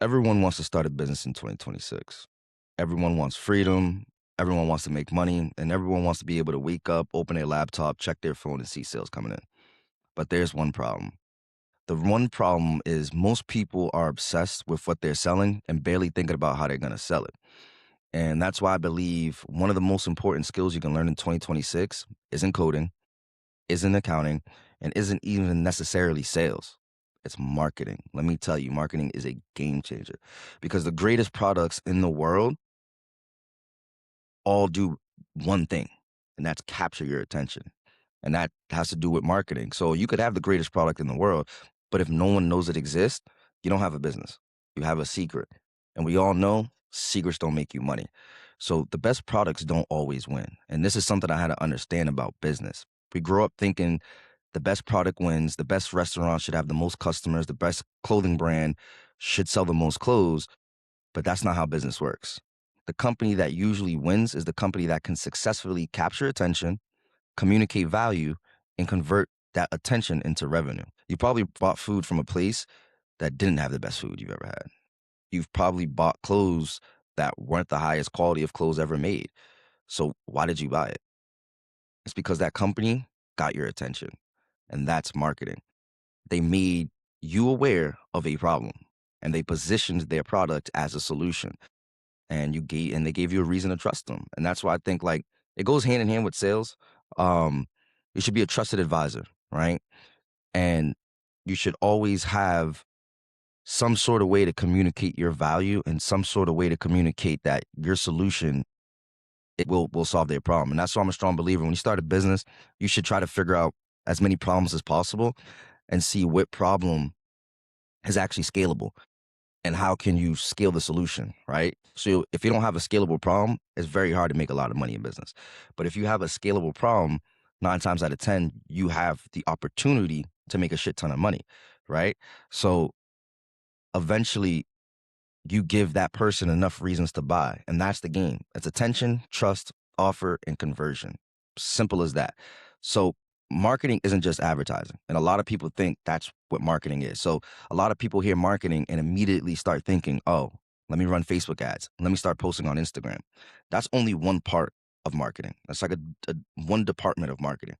Everyone wants to start a business in 2026. Everyone wants freedom. Everyone wants to make money, and everyone wants to be able to wake up, open their laptop, check their phone, and see sales coming in. But there's one problem. The one problem is most people are obsessed with what they're selling and barely thinking about how they're going to sell it. And that's why I believe one of the most important skills you can learn in 2026 isn't coding, isn't accounting, and isn't even necessarily sales. It's marketing. Let me tell you, marketing is a game changer because the greatest products in the world all do one thing, and that's capture your attention. And that has to do with marketing. So you could have the greatest product in the world, but if no one knows it exists, you don't have a business. You have a secret. And we all know secrets don't make you money. So the best products don't always win. And this is something I had to understand about business. We grow up thinking the best product wins, the best restaurant should have the most customers, the best clothing brand should sell the most clothes, but that's not how business works. The company that usually wins is the company that can successfully capture attention, communicate value, and convert that attention into revenue. You probably bought food from a place that didn't have the best food you've ever had. You've probably bought clothes that weren't the highest quality of clothes ever made. So why did you buy it? It's because that company got your attention, and that's marketing. They made you aware of a problem, and they positioned their product as a solution. And they gave you a reason to trust them. And that's why I think like it goes hand in hand with sales. Um, you should be a trusted advisor, right? And you should always have some sort of way to communicate your value and some sort of way to communicate that your solution it will solve their problem. And that's why I'm a strong believer. When you start a business, you should try to figure out as many problems as possible and see what problem is actually scalable and how can you scale the solution, right? So if you don't have a scalable problem, it's very hard to make a lot of money in business. But if you have a scalable problem, 9 times out of 10, you have the opportunity to make a shit ton of money, right? So eventually you give that person enough reasons to buy. And that's the game. It's attention, trust, offer, and conversion. Simple as that. So marketing isn't just advertising. And a lot of people think that's what marketing is. So a lot of people hear marketing and immediately start thinking, oh, let me run Facebook ads. Let me start posting on Instagram. That's only one part of marketing. That's like a one department of marketing.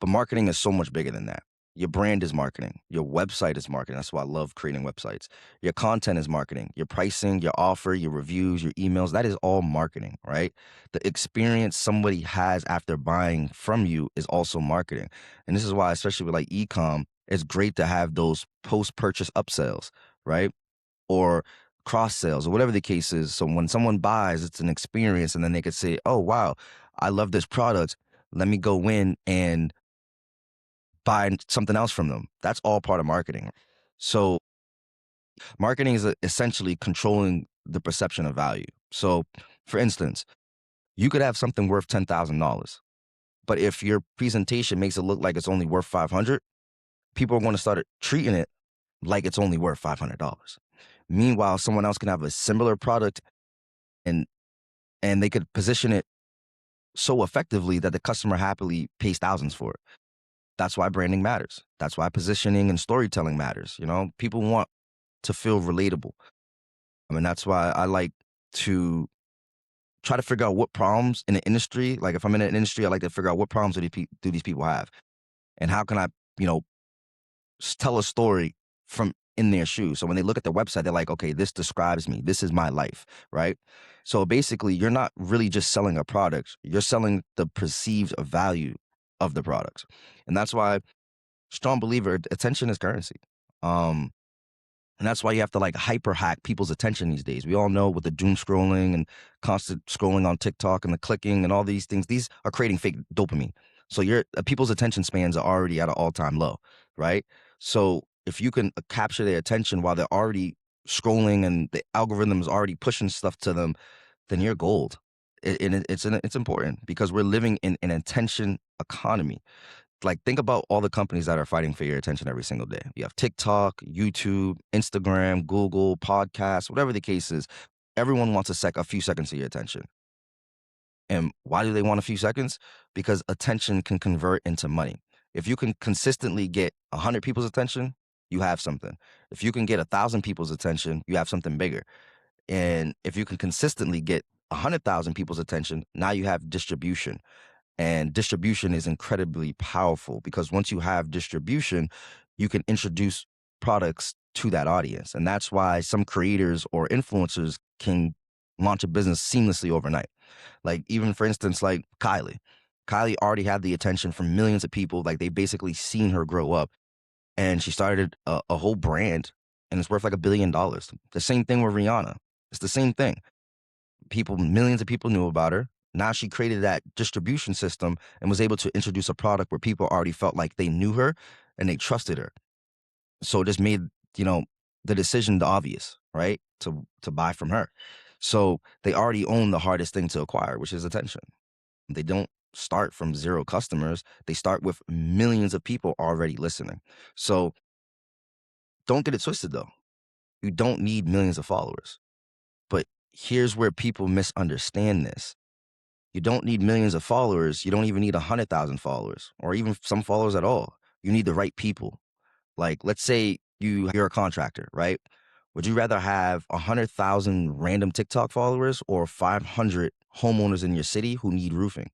But marketing is so much bigger than that. Your brand is marketing. Your website is marketing. That's why I love creating websites. Your content is marketing. Your pricing, your offer, your reviews, your emails, that is all marketing, right? The experience somebody has after buying from you is also marketing. And this is why, especially with like e-com, it's great to have those post-purchase upsells, right? Or cross sales or whatever the case is. So when someone buys, it's an experience and then they could say, oh, wow, I love this product. Let me go in and buy something else from them. That's all part of marketing. So marketing is essentially controlling the perception of value. So for instance, you could have something worth $10,000, but if your presentation makes it look like it's only worth 500, people are going to start treating it like it's only worth $500. Meanwhile, someone else can have a similar product and they could position it so effectively that the customer happily pays thousands for it. That's why branding matters. That's why positioning and storytelling matters. You know, people want to feel relatable. I mean, that's why I like to try to figure out what problems in the industry. Like if I'm in an industry, I like to figure out what problems do these people have, and how can I, you know, tell a story from in their shoes. So when they look at the website, they're like, okay, this describes me. This is my life, right? So basically, you're not really just selling a product. You're selling the perceived value of the product, and that's why strong believer attention is currency. Um, And that's why you have to like hyper hack people's attention these days. We all know with the doom scrolling and constant scrolling on TikTok and the clicking and all these things, these are creating fake dopamine. So your people's attention spans are already at an all-time low, right? So if you can capture their attention while they're already scrolling and the algorithm is already pushing stuff to them, then you're gold. It's important because we're living in an attention economy. Like think about all the companies that are fighting for your attention every single day. You have TikTok, YouTube, Instagram, Google, podcasts, whatever the case is. Everyone wants a few seconds of your attention. And why do they want a few seconds? Because attention can convert into money. If you can consistently get 100 people's attention, you have something. If you can get 1,000 people's attention, you have something bigger. And if you can consistently get 100,000 people's attention, now you have distribution. And distribution is incredibly powerful because once you have distribution, you can introduce products to that audience. And that's why some creators or influencers can launch a business seamlessly overnight. Like, even for instance, like Kylie. Kylie already had the attention from millions of people. Like, they basically seen her grow up, and she started a whole brand, and it's worth like $1 billion. The same thing with Rihanna. It's the same thing. Millions of people knew about her. Now she created that distribution system and was able to introduce a product where people already felt like they knew her and they trusted her. So it just made, you know, the decision the obvious, right? To buy from her. So they already own the hardest thing to acquire, which is attention. They don't start from zero customers. They start with millions of people already listening. So don't get it twisted though. You don't need millions of followers. But here's where people misunderstand this. You don't need millions of followers. You don't even need 100,000 followers or even some followers at all. You need the right people. Like, let's say you're a contractor, right? Would you rather have 100,000 random TikTok followers or 500 homeowners in your city who need roofing?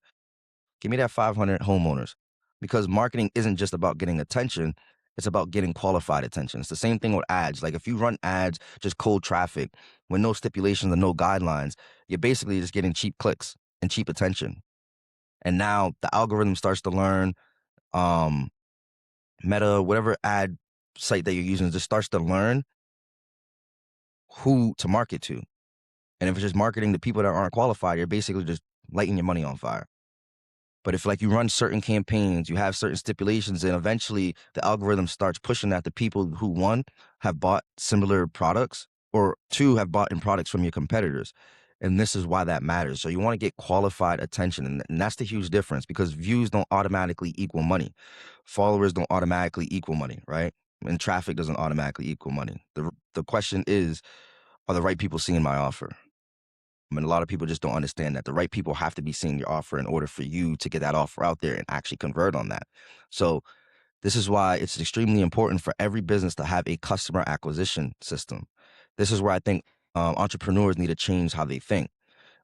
Give me that 500 homeowners, because marketing isn't just about getting attention. It's about getting qualified attention. It's the same thing with ads. Like, if you run ads, just cold traffic with no stipulations and no guidelines, you're basically just getting cheap clicks and cheap attention. And now the algorithm starts to learn, um, Meta, whatever ad site that you're using, just starts to learn who to market to. And if it's just marketing to people that aren't qualified, you're basically just lighting your money on fire. But if, like, you run certain campaigns, you have certain stipulations, and eventually the algorithm starts pushing that the people who, one, have bought similar products, or two, have bought in products from your competitors. And this is why that matters. So you want to get qualified attention. And that's the huge difference, because views don't automatically equal money. Followers don't automatically equal money, right? And traffic doesn't automatically equal money. The question is, are the right people seeing my offer? I mean, a lot of people just don't understand that the right people have to be seeing your offer in order for you to get that offer out there and actually convert on that. So this is why it's extremely important for every business to have a customer acquisition system. This is where I think entrepreneurs need to change how they think.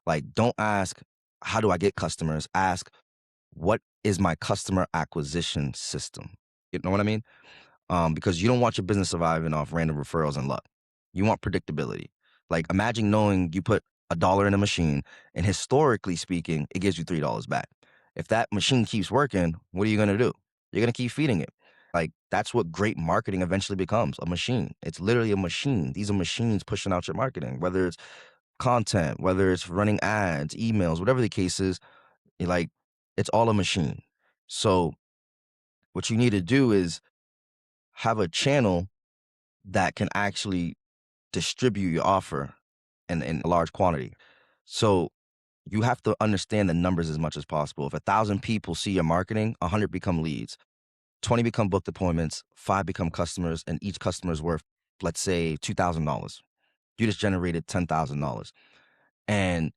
Like, don't ask, how do I get customers? Ask, what is my customer acquisition system? You know what I mean? Because you don't want your business surviving off random referrals and luck. You want predictability. Like, imagine knowing you put $1 in a machine, and historically speaking, it gives you $3 back. If that machine keeps working, what are you going to do? You're going to keep feeding it. Like, that's what great marketing eventually becomes, a machine. It's literally a machine. These are machines pushing out your marketing, whether it's content, whether it's running ads, emails, whatever the case is, like, it's all a machine. So what you need to do is have a channel that can actually distribute your offer in a large quantity. So you have to understand the numbers as much as possible. If 1,000 people see your marketing, 100 become leads, 20 become booked appointments, 5 become customers, and each customer is worth, let's say, $2,000. You just generated $10,000. And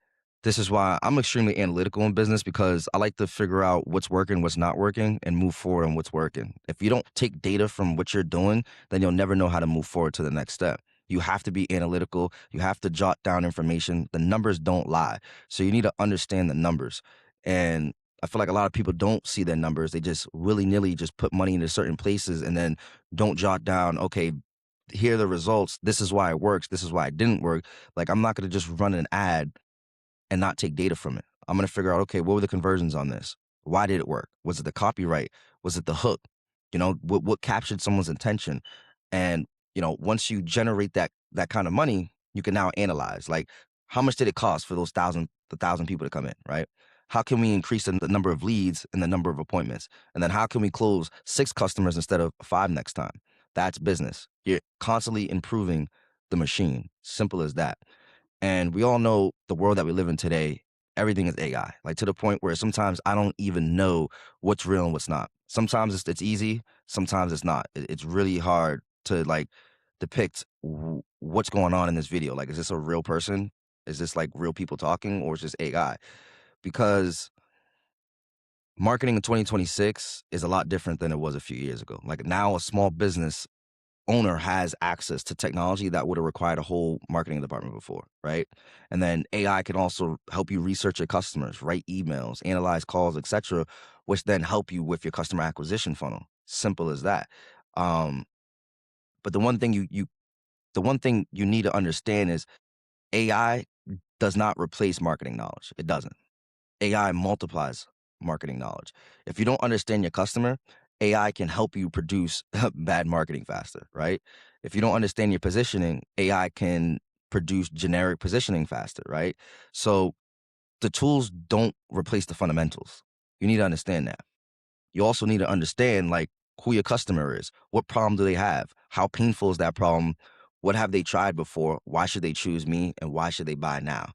this is why I'm extremely analytical in business, because I like to figure out what's working, what's not working, and move forward on what's working. If you don't take data from what you're doing, then you'll never know how to move forward to the next step. You have to be analytical. You have to jot down information. The numbers don't lie. So you need to understand the numbers. And I feel like a lot of people don't see their numbers. They just willy-nilly just put money into certain places and then don't jot down, okay, here are the results. This is why it works. This is why it didn't work. Like, I'm not going to just run an ad and not take data from it. I'm going to figure out, okay, what were the conversions on this? Why did it work? Was it the copyright? Was it the hook? You know, what captured someone's attention? And, you know, once you generate that kind of money, you can now analyze, like, how much did it cost for the thousand people to come in, right? How can we increase the number of leads and the number of appointments? And then how can we close 6 customers instead of 5 next time? That's business. You're constantly improving the machine. Simple as that. And we all know the world that we live in today, everything is AI, like, to the point where sometimes I don't even know what's real and what's not. Sometimes it's easy, sometimes it's not. It's really hard to, like, depict what's going on in this video. Like, is this a real person? Is this, like, real people talking, or is this AI? Because marketing in 2026 is a lot different than it was a few years ago. Like, now a small business owner has access to technology that would have required a whole marketing department before, right? And then AI can also help you research your customers, write emails, analyze calls, etc., which then help you with your customer acquisition funnel. Simple as that. Um, but the one thing you need to understand is AI does not replace marketing knowledge. It doesn't. AI multiplies marketing knowledge. If you don't understand your customer, AI can help you produce bad marketing faster, right? If you don't understand your positioning, AI can produce generic positioning faster, right? So the tools don't replace the fundamentals. You need to understand that. You also need to understand like who your customer is. What problem do they have? How painful is that problem? What have they tried before? Why should they choose me? And why should they buy now?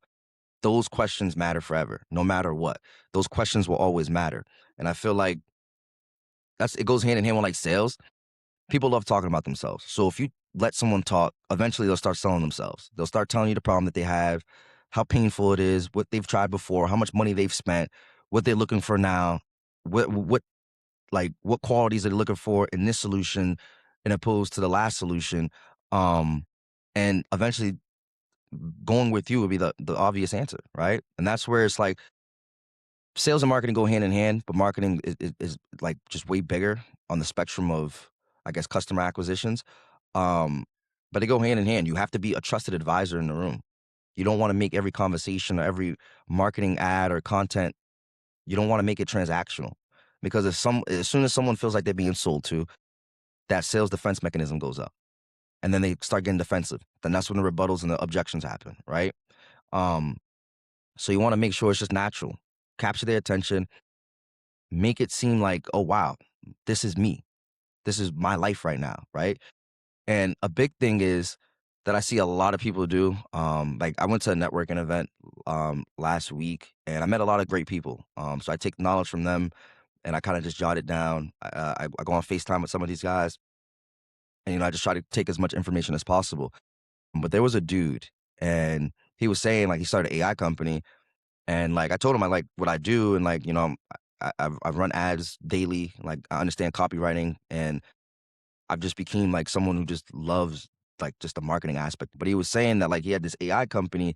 Those questions matter forever, no matter what. Those questions will always matter. And I feel like it goes hand in hand with like sales. People love talking about themselves. So if you let someone talk, eventually they'll start selling themselves. They'll start telling you the problem that they have, how painful it is, what they've tried before, how much money they've spent, what they're looking for now, what qualities they're looking for in this solution and opposed to the last solution. And eventually going with you would be the obvious answer, right? And that's where it's like sales and marketing go hand in hand, but marketing is like just way bigger on the spectrum of, I guess, customer acquisitions. Um, but they go hand in hand. You have to be a trusted advisor in the room. You don't want to make every conversation or every marketing ad or content, you don't want to make it transactional. Because as soon as someone feels like they're being sold to, that sales defense mechanism goes up. And then they start getting defensive. Then that's when the rebuttals and the objections happen, right? Um, so you want to make sure it's just natural. Capture their attention, make it seem like, oh wow, this is me. This is my life right now, right? And a big thing is that I see a lot of people do. Like I went to a networking event last week, and I met a lot of great people. So I take knowledge from them, and I kind of just jot it down. I go on FaceTime with some of these guys, and I just try to take as much information as possible. But there was a dude, and he was saying like he started an AI company, and like I told him I like what I do, and like I've run ads daily. Like I understand copywriting, and I've just became like someone who just loves like just the marketing aspect. But he was saying that like he had this AI company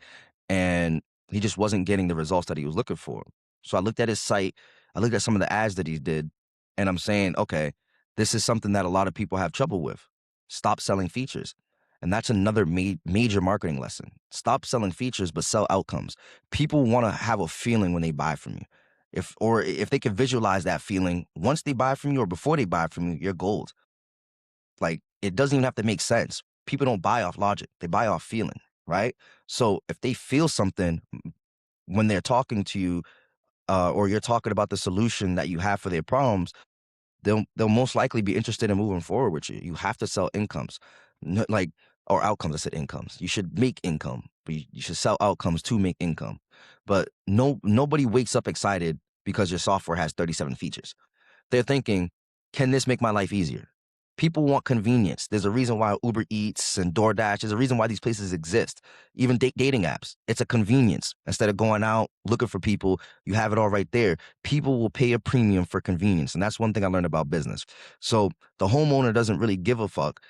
and he just wasn't getting the results that he was looking for. So I looked at his site, I looked at some of the ads that he did, and I'm saying, okay, this is something that a lot of people have trouble with. Stop selling features. And that's another major marketing lesson. Stop selling features, but sell outcomes. People want to have a feeling when they buy from you. If they can visualize that feeling once they buy from you or before they buy from you, you're gold. Like, it doesn't even have to make sense. People don't buy off logic. They buy off feeling, right? So if they feel something when they're talking to you, or you're talking about the solution that you have for their problems, they'll most likely be interested in moving forward with you. You have to sell incomes, like or outcomes. I said incomes. You should make income, but you should sell outcomes to make income. But nobody wakes up excited because your software has 37 features. They're thinking, can this make my life easier? People want convenience. There's a reason why Uber Eats and DoorDash, there's a reason why these places exist. Even dating apps, it's a convenience. Instead of going out looking for people, you have it all right there. People will pay a premium for convenience. And that's one thing I learned about business. So the homeowner doesn't really give a fuck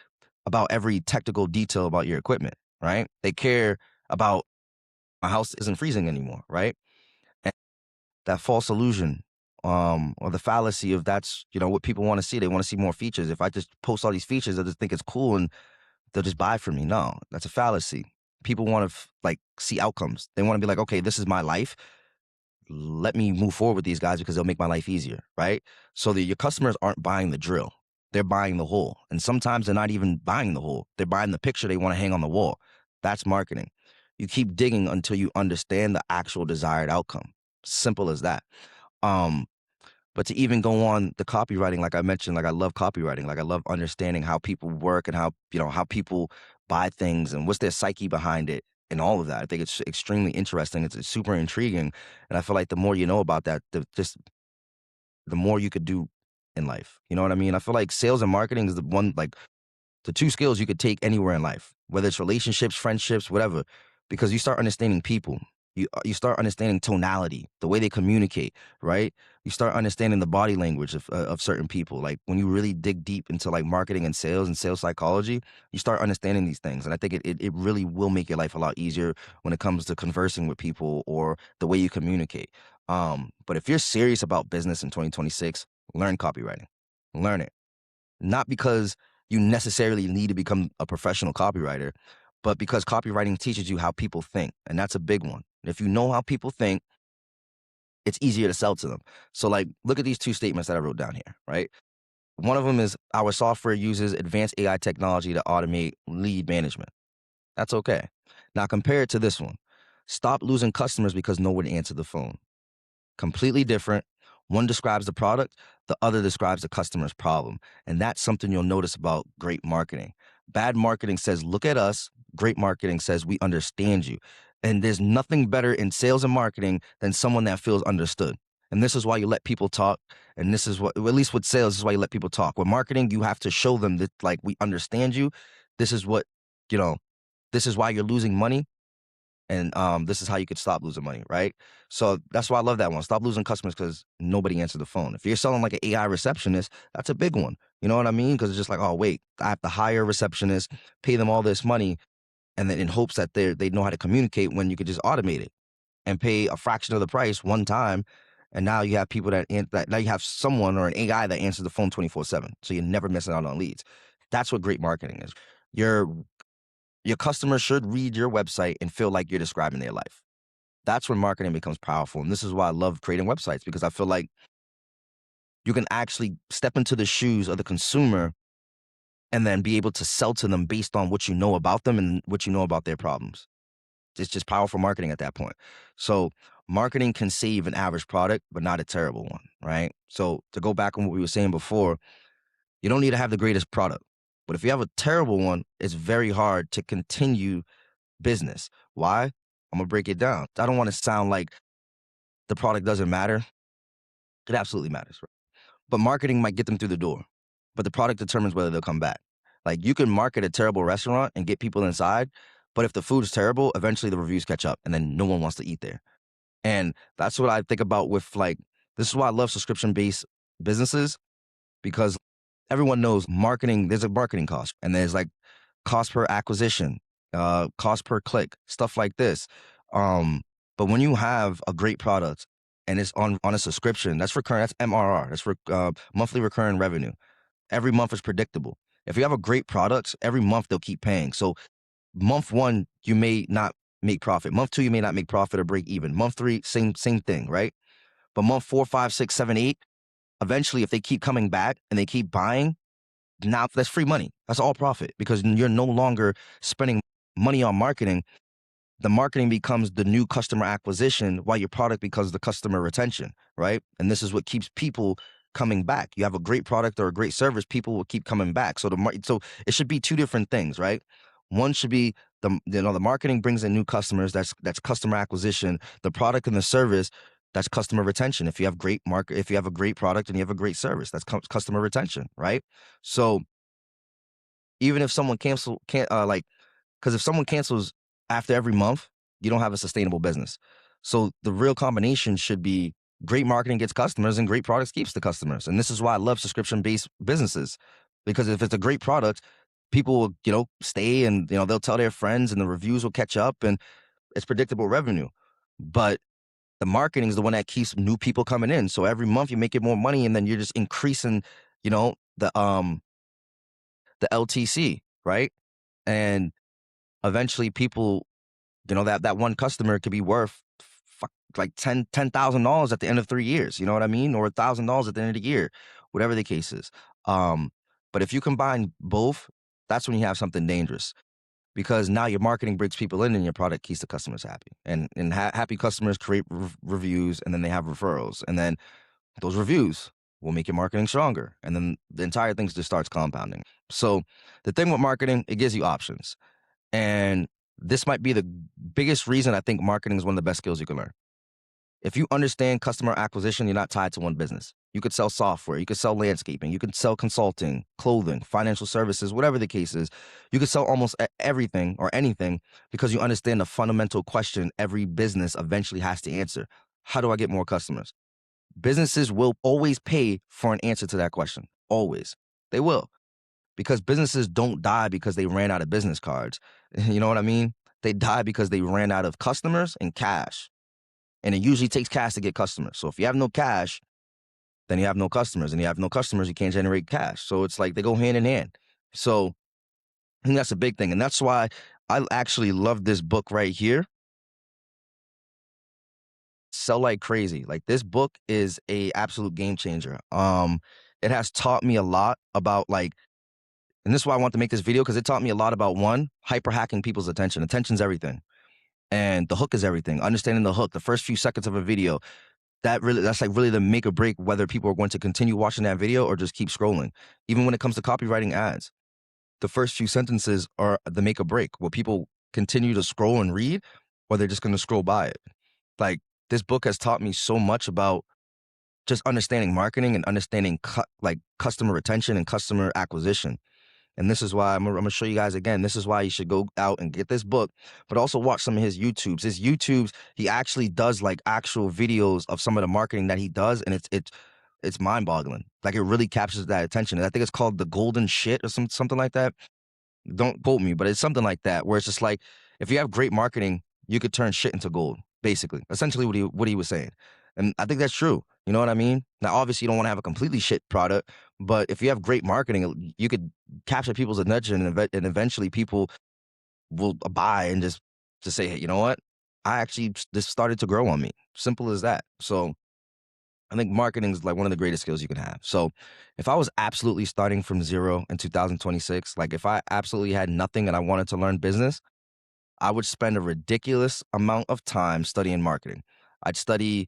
about every technical detail about your equipment, right? They care about my house isn't freezing anymore, right? That false illusion, or the fallacy of that's what people want to see. They want to see more features. If I just post all these features, they'll just think it's cool and they'll just buy from me. No, that's a fallacy. People want to like see outcomes. They want to be like, okay, this is my life. Let me move forward with these guys because they'll make my life easier, right? So that your customers aren't buying the drill, they're buying the hole. And sometimes they're not even buying the hole, they're buying the picture they want to hang on the wall. That's marketing. You keep digging until you understand the actual desired outcome. Simple as that. um but to even go on the copywriting, like I mentioned, like I love copywriting. Like I love understanding how people work and how people buy things and what's their psyche behind it and all of that. I think it's extremely interesting. It's super intriguing. And I feel like the more you know about that, the more you could do in life. You know what I mean? I feel like sales and marketing is the two skills you could take anywhere in life, whether it's relationships, friendships, whatever, because you start understanding people. You start understanding tonality, the way they communicate, right? You start understanding the body language of certain people. Like when you really dig deep into like marketing and sales psychology, you start understanding these things. And I think it really will make your life a lot easier when it comes to conversing with people or the way you communicate. But if you're serious about business in 2026, learn copywriting. Learn it. Not because you necessarily need to become a professional copywriter, but because copywriting teaches you how people think. And that's a big one. If you know how people think, it's easier to sell to them. So, like, look at these two statements that I wrote down here, right? One of them is our software uses advanced AI technology to automate lead management. That's okay. Now, compare it to this one. Stop losing customers because no one answered the phone. Completely different. One describes the product, the other describes the customer's problem. And that's something you'll notice about great marketing. Bad marketing says, look at us. Great marketing says, we understand you. And there's nothing better in sales and marketing than someone that feels understood. And this is why you let people talk. And this is what, at least with sales, this is why you let people talk. With marketing, you have to show them that, like, we understand you. This is what, you know, this is why you're losing money. And this is how you could stop losing money, right? So that's why I love that one. Stop losing customers because nobody answered the phone. If you're selling like an AI receptionist, that's a big one. You know what I mean? Because it's just like, oh wait, I have to hire a receptionist, pay them all this money, and then in hopes that they know how to communicate when you could just automate it and pay a fraction of the price one time. And now you have people that now you have someone or an AI that answers the phone 24/7. So you're never missing out on leads. That's what great marketing is. Your your customers should read your website and feel like you're describing their life. That's when marketing becomes powerful. And this is why I love creating websites, because I feel like you can actually step into the shoes of the consumer and then be able to sell to them based on what you know about them and what you know about their problems. It's just powerful marketing at that point. So marketing can save an average product, but not a terrible one, right? So to go back on what we were saying before, you don't need to have the greatest product. But if you have a terrible one, it's very hard to continue business. Why? I'm gonna break it down. I don't want to sound like the product doesn't matter. It absolutely matters, right? But marketing might get them through the door, but the product determines whether they'll come back. Like you can market a terrible restaurant and get people inside, but if the food's terrible, eventually the reviews catch up and then no one wants to eat there. And that's what I think about with like, this is why I love subscription based businesses, because everyone knows marketing, there's a marketing cost and there's like cost per acquisition, cost per click, stuff like this. Um, but when you have a great product and it's on a subscription, that's recurring, that's MRR, that's monthly recurring revenue. Every month is predictable. If you have a great product, every month they'll keep paying. So month one, you may not make profit. Month two, you may not make profit or break even. Month three, same thing, right? But month 4, 5, 6, 7, 8, eventually, if they keep coming back and they keep buying, now that's free money. That's all profit because you're no longer spending money on marketing. The marketing becomes the new customer acquisition while your product becomes the customer retention, right? And this is what keeps people coming back. You have a great product or a great service, people will keep coming back. So it should be two different things, right? One should be the marketing brings in new customers. That's customer acquisition. The product and the service, that's customer retention. If you have a great product and you have a great service, that's customer retention, right? So even if someone can't like, because if someone cancels after every month, you don't have a sustainable business. So the real combination should be great marketing gets customers and great products keeps the customers. And this is why I love subscription-based businesses, because if it's a great product, people will, stay and, they'll tell their friends and the reviews will catch up and it's predictable revenue. But the marketing is the one that keeps new people coming in. So every month you make it more money and then you're just increasing, you know, the um the LTC, right? And eventually people, that one customer could be worth like $10,000 at the end of 3 years, you know what I mean? Or $1,000 at the end of the year, whatever the case is. Um, but if you combine both, that's when you have something dangerous, because now your marketing brings people in and your product keeps the customers happy. And happy customers create reviews, and then they have referrals. And then those reviews will make your marketing stronger. And then the entire thing just starts compounding. So the thing with marketing, it gives you options. And this might be the biggest reason I think marketing is one of the best skills you can learn. If you understand customer acquisition, you're not tied to one business. You could sell software, you could sell landscaping, you could sell consulting, clothing, financial services, whatever the case is. You could sell almost everything or anything because you understand the fundamental question every business eventually has to answer. How do I get more customers? Businesses will always pay for an answer to that question. Always. They will. Because businesses don't die because they ran out of business cards. You know what I mean? They die because they ran out of customers and cash. And it usually takes cash to get customers. So if you have no cash, then you have no customers. And you have no customers, you can't generate cash. So it's like they go hand in hand. So I think that's a big thing. And that's why I actually love this book right here, Sell Like Crazy. Like, this book is a absolute game changer. It has taught me a lot about, like, and this is why I want to make this video, because it taught me a lot about, one, hyper hacking people's attention. Attention's everything. And the hook is everything. Understanding the hook, the first few seconds of a video, that's like really the make or break whether people are going to continue watching that video or just keep scrolling. Even when it comes to copywriting ads, the first few sentences are the make or break. Will people continue to scroll and read, or they're just going to scroll by it? Like, this book has taught me so much about just understanding marketing and understanding like customer retention and customer acquisition. And this is why I'm gonna show you guys again. This is why you should go out and get this book, but also watch some of his YouTubes. His YouTubes, he actually does like actual videos of some of the marketing that he does, and it's mind-boggling. Like, it really captures that attention. And I think it's called The Golden Shit or something like that. Don't quote me, but it's something like that, where it's just like, if you have great marketing, you could turn shit into gold, basically. Essentially what he was saying. And I think that's true. You know what I mean? Now, obviously, you don't want to have a completely shit product, but if you have great marketing, you could capture people's attention, and eventually people will buy and just say, hey, you know what? This started to grow on me. Simple as that. So I think marketing is like one of the greatest skills you can have. So if I was absolutely starting from zero in 2026, like if I absolutely had nothing and I wanted to learn business, I would spend a ridiculous amount of time studying marketing. I'd study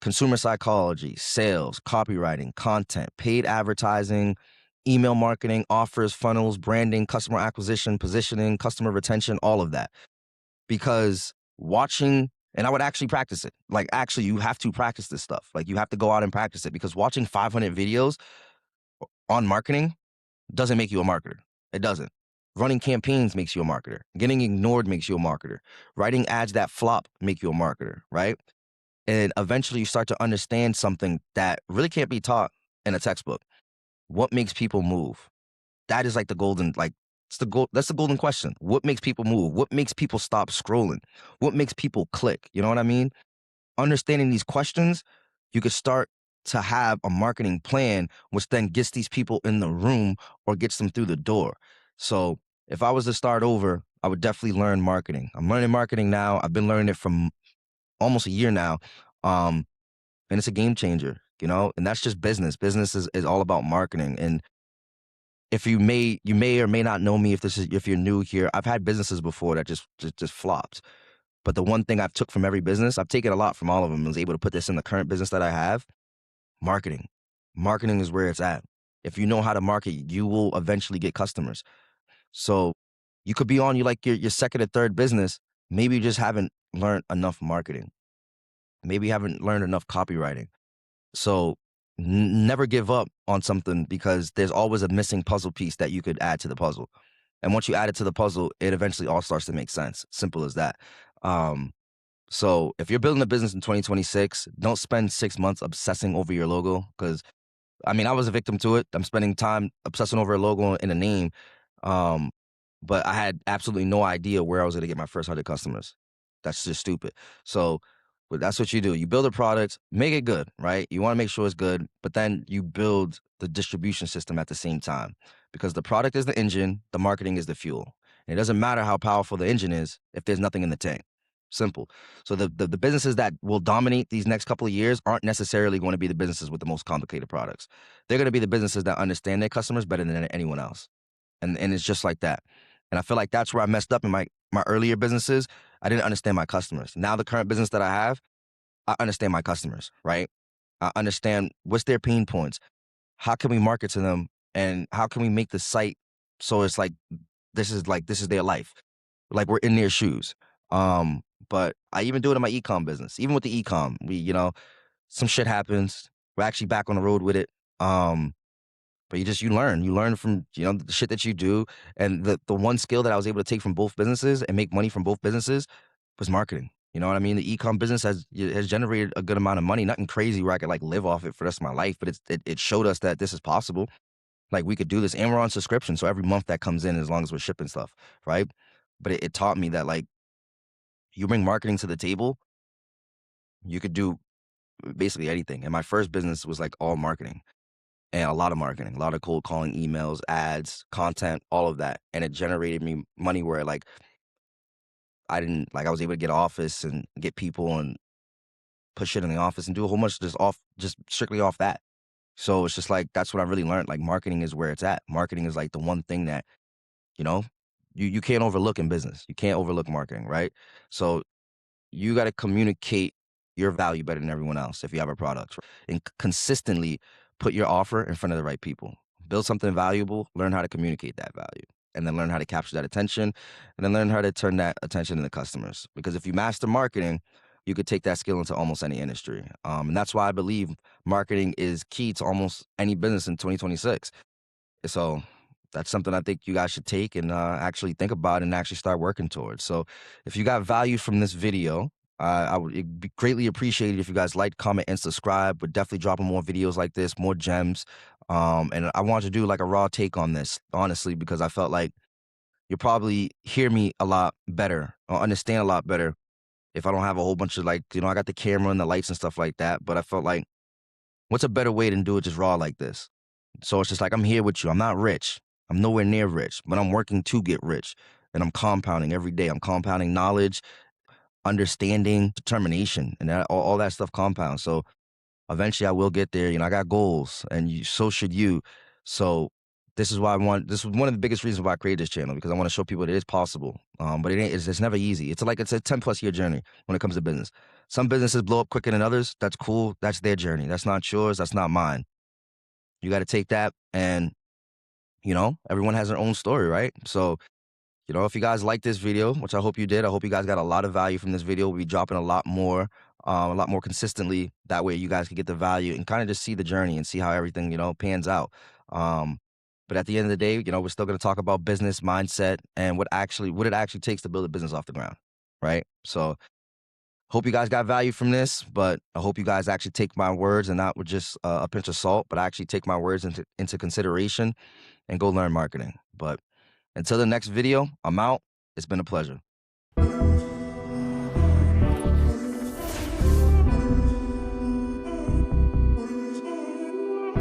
consumer psychology, sales, copywriting, content, paid advertising, email marketing, offers, funnels, branding, customer acquisition, positioning, customer retention, all of that. Because watching, and I would actually practice it. Like, actually, you have to practice this stuff. Like, you have to go out and practice it, because watching 500 videos on marketing doesn't make you a marketer. It doesn't. Running campaigns makes you a marketer. Getting ignored makes you a marketer. Writing ads that flop make you a marketer, right? And eventually you start to understand something that really can't be taught in a textbook. What makes people move? That is like the golden, like, that's the golden question. What makes people move? What makes people stop scrolling? What makes people click? You know what I mean? Understanding these questions, you could start to have a marketing plan, which then gets these people in the room or gets them through the door. So if I was to start over, I would definitely learn marketing. I'm learning marketing now. I've been learning it from almost a year now. And it's a game changer, you know, and that's just business. Business is all about marketing. And if you may or may not know me, if you're new here, I've had businesses before that just flopped. But the one thing I've took from every business, I've taken a lot from all of them, and was able to put this in the current business that I have. Marketing. Marketing is where it's at. If you know how to market, you will eventually get customers. So you could be on your second or third business. Maybe you just haven't learned enough marketing. Maybe you haven't learned enough copywriting. So never give up on something, because there's always a missing puzzle piece that you could add to the puzzle. And once you add it to the puzzle, it eventually all starts to make sense. Simple as that. So if you're building a business in 2026, don't spend 6 months obsessing over your logo, because I mean, I was a victim to it. I'm spending time obsessing over a logo and a name. Um, but I had absolutely no idea where I was going to get my first 100 customers. That's just stupid. So but that's what you do. You build a product, make it good, right? You want to make sure it's good, but then you build the distribution system at the same time, because the product is the engine, the marketing is the fuel. And it doesn't matter how powerful the engine is if there's nothing in the tank. Simple. So the businesses that will dominate these next couple of years aren't necessarily going to be the businesses with the most complicated products. They're going to be the businesses that understand their customers better than anyone else. And it's just like that. And I feel like that's where I messed up in my earlier businesses. I didn't understand my customers. Now the current business that I have, I understand my customers, right? I understand what's their pain points. How can we market to them, and how can we make the site so it's like this is their life. Like, we're in their shoes. but I even do it in my e-com business. Even with the e-com, some shit happens. We're actually back on the road with it. But you learn from, the shit that you do. And the one skill that I was able to take from both businesses and make money from both businesses was marketing. You know what I mean? The e-com business has generated a good amount of money, nothing crazy where I could like live off it for the rest of my life, but it showed us that this is possible. Like we could do this, and we're on subscription. So every month that comes in, as long as we're shipping stuff, right? But it taught me that like you bring marketing to the table, you could do basically anything. And my first business was like all marketing and a lot of marketing, a lot of cold calling, emails, ads, content, all of that. And it generated me money where like I was able to get office and get people and put shit in the office and do a whole bunch just strictly off that. So it's just like, that's what I really learned. Like marketing is where it's at. Marketing is like the one thing that, you know, you can't overlook in business. You can't overlook marketing, right? So you got to communicate your value better than everyone else if you have a product, and consistently put your offer in front of the right people. Build something valuable, learn how to communicate that value, and then learn how to capture that attention, and then learn how to turn that attention into customers. Because if you master marketing, you could take that skill into almost any industry. And that's why I believe marketing is key to almost any business in 2026. So that's something I think you guys should take and actually think about and actually start working towards. So if you got value from this video, I would it'd be greatly appreciated if you guys like, comment, and subscribe. We're definitely dropping more videos like this, more gems. And I want to do like a raw take on this, honestly, because I felt like you'll probably hear me a lot better or understand a lot better if I don't have a whole bunch of like, I got the camera and the lights and stuff like that. But I felt like, what's a better way than do it just raw like this? So it's just like, I'm here with you. I'm not rich. I'm nowhere near rich, but I'm working to get rich. And I'm compounding every day. I'm compounding knowledge, understanding, determination, and all that stuff compounds. So eventually I will get there. I got goals, and so should you. So this is this is one of the biggest reasons why I created this channel, because I want to show people that it's possible. But it's never easy. It's a 10 plus year journey when it comes to business. Some businesses blow up quicker than others. That's cool. That's their journey. That's not yours. That's not mine. You got to take that, and everyone has their own story, right? So, if you guys like this video, which I hope you did, I hope you guys got a lot of value from this video. We'll be dropping a lot more consistently. That way you guys can get the value and kind of just see the journey and see how everything, pans out. But at the end of the day, we're still going to talk about business mindset and what it actually takes to build a business off the ground, right? So hope you guys got value from this, but I hope you guys actually take my words and not with just a pinch of salt, but actually take my words into consideration and go learn marketing. But until the next video, I'm out. It's been a pleasure.